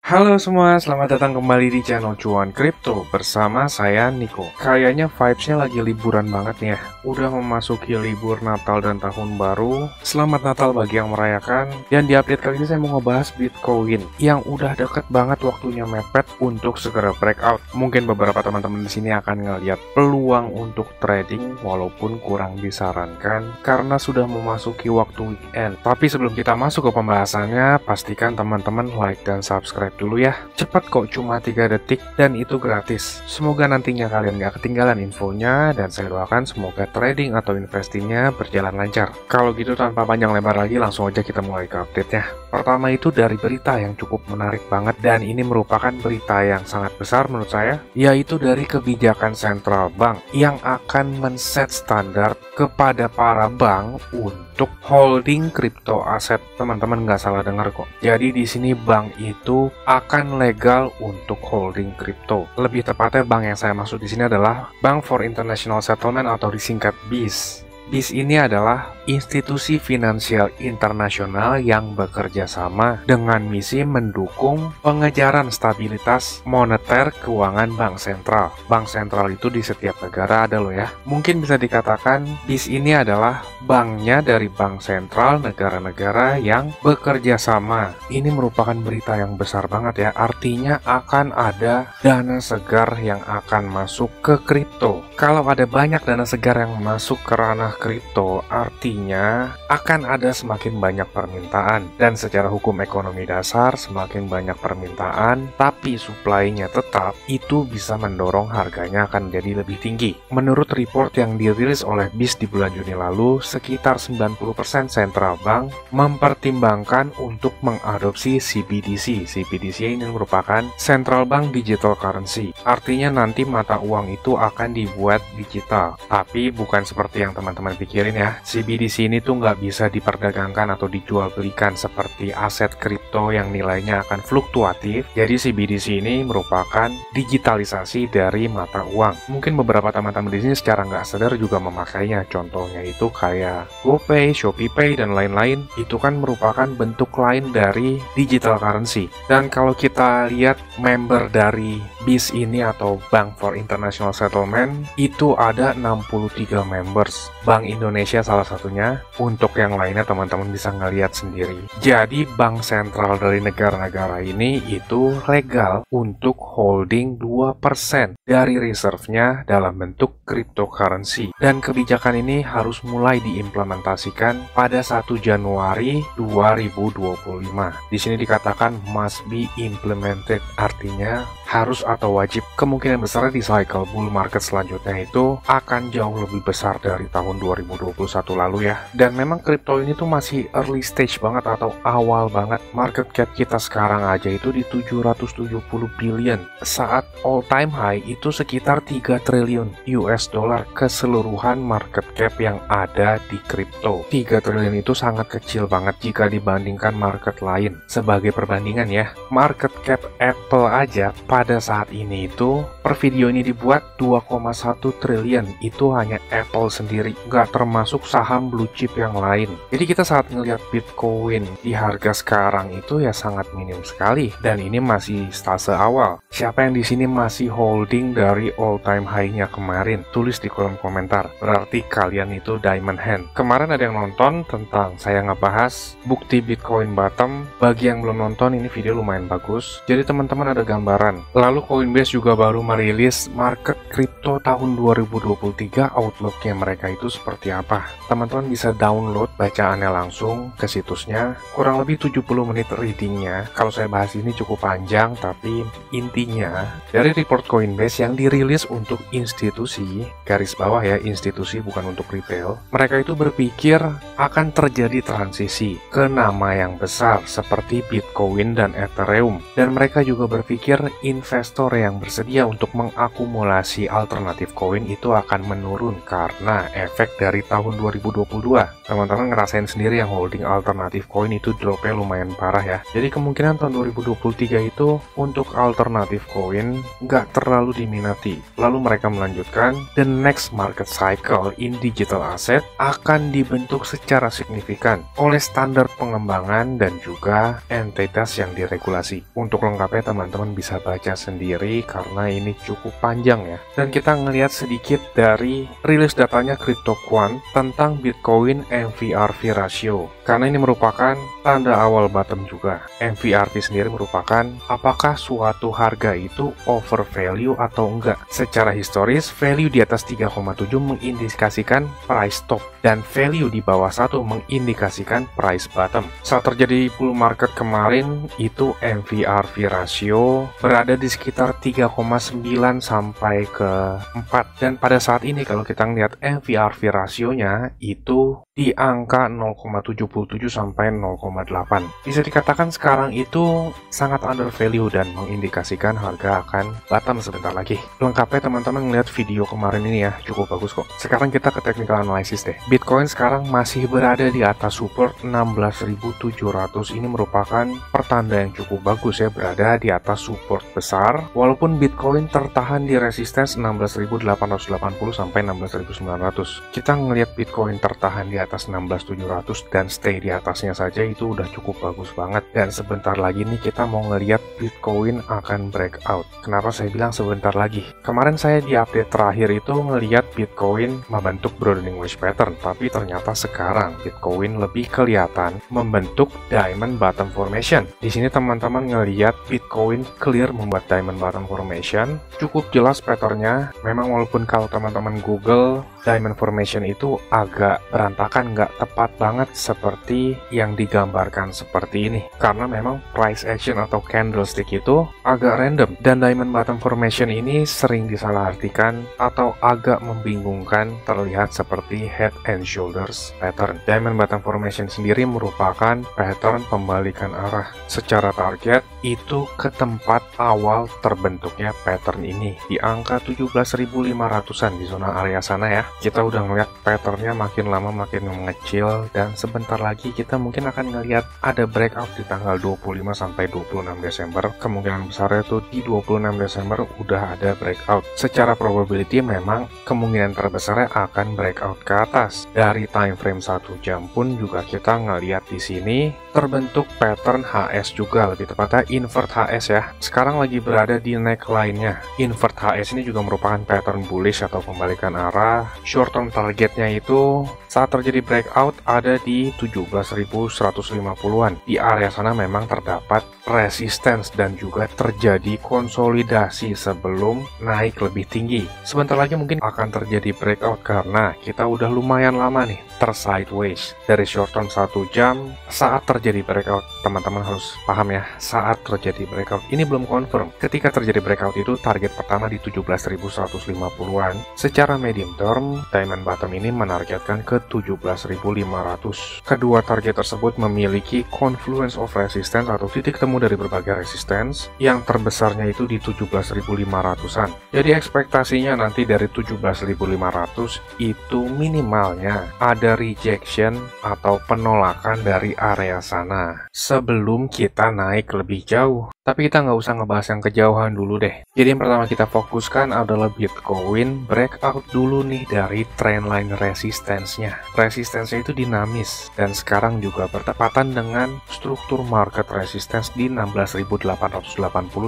Halo semua, selamat datang kembali di channel Cuan Kripto bersama saya Niko. Kayaknya vibes-nya lagi liburan banget nih ya. Udah memasuki libur Natal dan Tahun Baru. Selamat Natal bagi yang merayakan. Dan di update kali ini saya mau ngebahas Bitcoin yang udah deket banget waktunya mepet untuk segera breakout. Mungkin beberapa teman-teman di sini akan ngeliat peluang untuk trading walaupun kurang disarankan karena sudah memasuki waktu weekend. Tapi sebelum kita masuk ke pembahasannya, pastikan teman-teman like dan subscribe dulu ya. Cepat kok, cuma 3 detik dan itu gratis. Semoga nantinya kalian gak ketinggalan infonya dan saya doakan semoga trading atau investingnya berjalan lancar. Kalau gitu tanpa panjang lebar lagi langsung aja kita mulai ke update-nya. Pertama itu dari berita yang cukup menarik banget dan ini merupakan berita yang sangat besar menurut saya, yaitu dari kebijakan Central Bank yang akan men-set standar kepada para bank untuk holding crypto aset. Teman-teman nggak salah dengar kok. Jadi di sini bank itu akan legal untuk holding crypto. Lebih tepatnya bank yang saya maksud di sini adalah Bank for International Settlement atau disingkat BIS. BIS ini adalah institusi finansial internasional yang bekerja sama dengan misi mendukung pengejaran stabilitas moneter keuangan bank sentral. Bank sentral itu di setiap negara ada loh ya. Mungkin bisa dikatakan BIS ini adalah banknya dari bank sentral negara-negara yang bekerja sama. Ini merupakan berita yang besar banget ya. Artinya akan ada dana segar yang akan masuk ke kripto. Kalau ada banyak dana segar yang masuk ke ranah kripto, artinya akan ada semakin banyak permintaan. Dan secara hukum ekonomi dasar, semakin banyak permintaan, tapi supply-nya tetap, itu bisa mendorong harganya akan jadi lebih tinggi. Menurut report yang dirilis oleh BIS di bulan Juni lalu, sekitar 90% Central Bank mempertimbangkan untuk mengadopsi CBDC. CBDC ini merupakan Central Bank Digital Currency. Artinya nanti mata uang itu akan dibuat digital. Tapi bukan seperti yang teman-teman pikirin ya. CBDC ini tuh nggak bisa diperdagangkan atau dijual belikan seperti aset kripto yang nilainya akan fluktuatif. Jadi CBDC ini merupakan digitalisasi dari mata uang. Mungkin beberapa teman-teman di sini secara nggak sadar juga memakainya. Contohnya itu kayak GoPay, ShopeePay, dan lain-lain. Itu kan merupakan bentuk lain dari digital currency. Dan kalau kita lihat member dari BIS ini atau Bank for International Settlement, itu ada 63 members. Bank Indonesia salah satunya. Untuk yang lainnya teman-teman bisa ngeliat sendiri. Jadi bank sentral dari negara-negara ini itu legal untuk holding 2% dari reserve-nya dalam bentuk cryptocurrency. Dan kebijakan ini harus mulai diimplementasikan pada 1 Januari 2025. Di sini dikatakan must be implemented, artinya harus atau wajib. Kemungkinan besar di cycle bull market selanjutnya itu akan jauh lebih besar dari tahun 2021 lalu ya. Dan memang kripto ini tuh masih early stage banget atau awal banget. Market cap kita sekarang aja itu di 770 billion. Saat all time high itu sekitar 3 triliun US dollar keseluruhan market cap yang ada di kripto. 3 triliun itu sangat kecil banget jika dibandingkan market lain. Sebagai perbandingan ya, market cap Apple aja pada saat ini itu per video ini dibuat 2,1 triliun. Itu hanya Apple sendiri, nggak termasuk saham blue chip yang lain. Jadi kita saat ngelihat Bitcoin di harga sekarang itu ya sangat minim sekali. Dan ini masih stase awal. Siapa yang di sini masih holding dari all time high-nya kemarin? Tulis di kolom komentar. Berarti kalian itu diamond hand. Kemarin ada yang nonton tentang saya ngebahas bukti Bitcoin bottom. Bagi yang belum nonton, ini video lumayan bagus. Jadi teman-teman ada gambaran. Lalu Coinbase juga baru merilis market crypto tahun 2023, outlook-nya mereka itu seperti apa. Teman-teman bisa download bacaannya langsung ke situsnya. Kurang lebih 70 menit readingnya. Kalau saya bahas ini cukup panjang, tapi intinya dari report Coinbase yang dirilis untuk institusi, garis bawah ya, institusi bukan untuk retail. Mereka itu berpikir akan terjadi transisi ke nama yang besar seperti Bitcoin dan Ethereum. Dan mereka juga berpikir investor yang bersedia untuk mengakumulasi alternatif koin itu akan menurun karena efek dari tahun 2022. Teman-teman ngerasain sendiri yang holding alternatif koin itu dropnya lumayan parah ya. Jadi kemungkinan tahun 2023 itu untuk alternatif koin nggak terlalu diminati. Lalu mereka melanjutkan, the next market cycle in digital asset akan dibentuk secara signifikan oleh standar pengembangan dan juga entitas yang diregulasi. Untuk lengkapnya teman-teman bisa baca sendiri karena ini cukup panjang ya. Dan kita ngelihat sedikit dari rilis datanya CryptoQuant tentang Bitcoin MVRV ratio. Karena ini merupakan tanda awal bottom juga. MVRV sendiri merupakan apakah suatu harga itu over value atau enggak. Secara historis, value di atas 3,7 mengindikasikan price top dan value di bawah 1 mengindikasikan price bottom. Saat terjadi bull market kemarin, itu MVRV ratio berada di sekitar 3,9 sampai ke 4. Dan pada saat ini kalau kita ngeliat MVRV rasionya itu di angka 0,77 sampai 0,8. Bisa dikatakan sekarang itu sangat under value dan mengindikasikan harga akan bottom sebentar lagi. Lengkapnya teman-teman ngeliat video kemarin ini ya, cukup bagus kok. Sekarang kita ke technical analysis deh. Bitcoin sekarang masih berada di atas support 16.700. Ini merupakan pertanda yang cukup bagus ya, berada di atas support besar. Walaupun Bitcoin tertahan di resistance 16.880 sampai 16.900. Kita ngelihat Bitcoin tertahan di atas 16.700 dan stay di atasnya saja itu udah cukup bagus banget. Dan sebentar lagi nih kita mau ngelihat Bitcoin akan breakout. Kenapa saya bilang sebentar lagi? Kemarin saya di update terakhir itu ngelihat Bitcoin membentuk broadening wedge pattern, tapi ternyata sekarang Bitcoin lebih kelihatan membentuk diamond bottom formation. Di sini teman-teman ngelihat Bitcoin clear membuat diamond bottom formation. Cukup jelas patternnya. Memang walaupun kalau teman-teman Google diamond formation itu agak berantakan, nggak tepat banget seperti yang digambarkan seperti ini. Karena memang price action atau candlestick itu agak random. Dan diamond bottom formation ini sering disalahartikan atau agak membingungkan terlihat seperti head and shoulders pattern. Diamond bottom formation sendiri merupakan pattern pembalikan arah. Secara target itu ke tempat awal terbentuknya pattern ini di angka 17.500-an di zona area sana ya. Kita udah ngeliat patternnya makin lama makin mengecil dan sebentar lagi kita mungkin akan ngeliat ada breakout di tanggal 25 sampai 26 Desember. Kemungkinan besarnya tuh di 26 Desember udah ada breakout. Secara probability memang kemungkinan terbesarnya akan breakout ke atas. Dari time frame 1 jam pun juga kita ngeliat di sini terbentuk pattern HS juga, lebih tepatnya invert HS ya. Sekarang lagi berada di neckline-nya. Invert HS ini juga merupakan pattern bullish atau pembalikan arah. Short term targetnya itu saat terjadi breakout ada di 17.150-an. Di area sana memang terdapat resistance dan juga terjadi konsolidasi sebelum naik lebih tinggi. Sebentar lagi mungkin akan terjadi breakout karena kita udah lumayan lama nih tersideways. Dari short term 1 jam saat terjadi breakout, teman-teman harus paham ya, saat terjadi breakout ini belum confirm. Ketika terjadi breakout itu target pertama di 17.150-an. Secara medium term, diamond bottom ini menargetkan ke 17.500. Kedua target tersebut memiliki confluence of resistance atau titik temu dari berbagai resistance, yang terbesarnya itu di 17.500-an. Jadi ekspektasinya nanti dari 17.500 itu minimalnya ada rejection atau penolakan dari area sana sebelum kita naik lebih jauh. Tapi kita nggak usah ngebahas yang kejauhan dulu deh. Jadi yang pertama kita fokuskan adalah Bitcoin breakout dulu nih dari trendline resistance-nya. Resistance-nya itu dinamis dan sekarang juga bertepatan dengan struktur market resistance di 16.880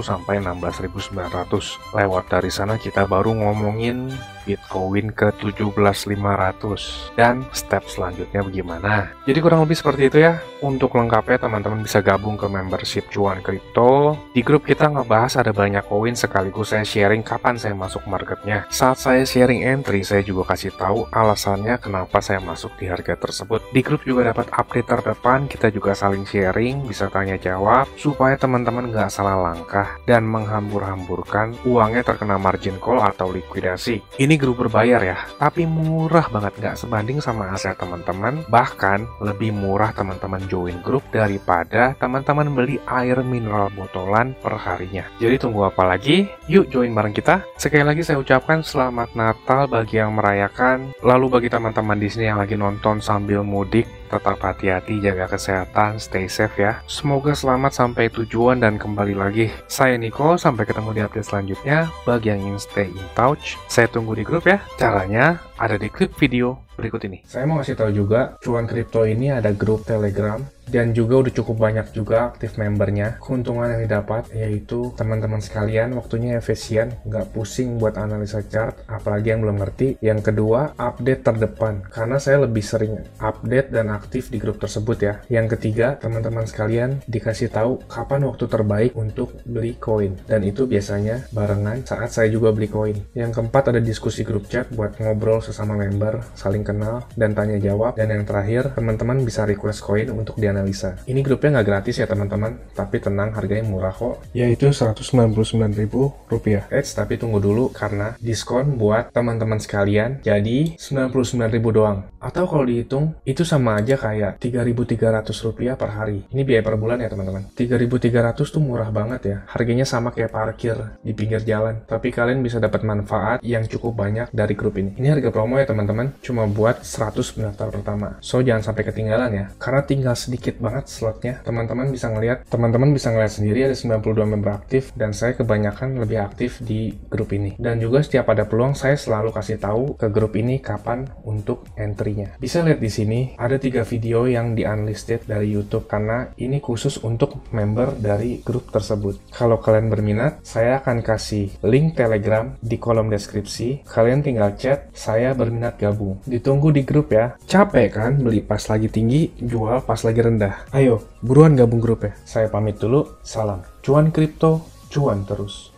sampai 16.900. Lewat dari sana kita baru ngomongin Bitcoin ke 17.500 dan step selanjutnya bagaimana. Jadi kurang lebih seperti itu ya. Untuk lengkapnya teman-teman bisa gabung ke membership Cuan Kripto. Di grup kita ngebahas ada banyak koin sekaligus saya sharing kapan saya masuk marketnya. Saat saya sharing entry saya juga kasih tahu alasannya kenapa saya masuk di harga tersebut. Di grup juga dapat update terdepan, kita juga saling sharing, bisa tanya jawab supaya teman-teman nggak salah langkah dan menghambur-hamburkan uangnya terkena margin call atau likuidasi. Ini Ini grup berbayar ya, tapi murah banget, nggak sebanding sama aset teman-teman. Bahkan lebih murah teman-teman join grup daripada teman-teman beli air mineral botolan per harinya. Jadi tunggu apa lagi? Yuk join bareng kita. Sekali lagi saya ucapkan selamat Natal bagi yang merayakan. Lalu bagi teman-teman di sini yang lagi nonton sambil mudik, tetap hati-hati, jaga kesehatan, stay safe ya. Semoga selamat sampai tujuan dan kembali lagi. Saya Niko, sampai ketemu di update selanjutnya. Bagi yang ingin stay in touch, saya tunggu di grup ya. Caranya ada di klip video berikut ini. Saya mau kasih tahu juga, Cuan Kripto ini ada grup Telegram dan juga udah cukup banyak juga aktif membernya. Keuntungan yang didapat yaitu teman-teman sekalian waktunya efisien, nggak pusing buat analisa chart, apalagi yang belum ngerti. Yang kedua, update terdepan, karena saya lebih sering update dan aktif di grup tersebut ya. Yang ketiga, teman-teman sekalian dikasih tahu kapan waktu terbaik untuk beli koin, dan itu biasanya barengan saat saya juga beli koin. Yang keempat, ada diskusi grup chat buat ngobrol sesama member, saling kenal dan tanya jawab. Dan yang terakhir, teman-teman bisa request koin untuk dianalisa. Ini grupnya nggak gratis ya teman-teman, tapi tenang, harganya murah kok, yaitu Rp199.000. Tapi tunggu dulu, karena diskon buat teman-teman sekalian jadi Rp99.000 doang. Atau kalau dihitung itu sama aja kayak Rp3.300 per hari. Ini biaya per bulan ya teman-teman. 3.300 tuh murah banget ya. Harganya sama kayak parkir di pinggir jalan. Tapi kalian bisa dapat manfaat yang cukup banyak dari grup ini. Ini harga promo ya teman-teman, cuma buat 100 pendaftar pertama. So jangan sampai ketinggalan ya. Karena tinggal sedikit banget slotnya. Teman-teman bisa ngeliat sendiri ada 92 member aktif, dan saya kebanyakan lebih aktif di grup ini. Dan juga setiap ada peluang saya selalu kasih tahu ke grup ini kapan untuk entry-nya. Bisa lihat di sini ada 3 video yang di unlisted dari YouTube, karena ini khusus untuk member dari grup tersebut. Kalau kalian berminat, saya akan kasih link Telegram di kolom deskripsi. Kalian tinggal chat, saya berminat gabung. Ditunggu di grup ya. Capek kan beli pas lagi tinggi, jual pas lagi rendah? Ayo, buruan gabung grup ya. Saya pamit dulu, salam. Cuan kripto, cuan terus.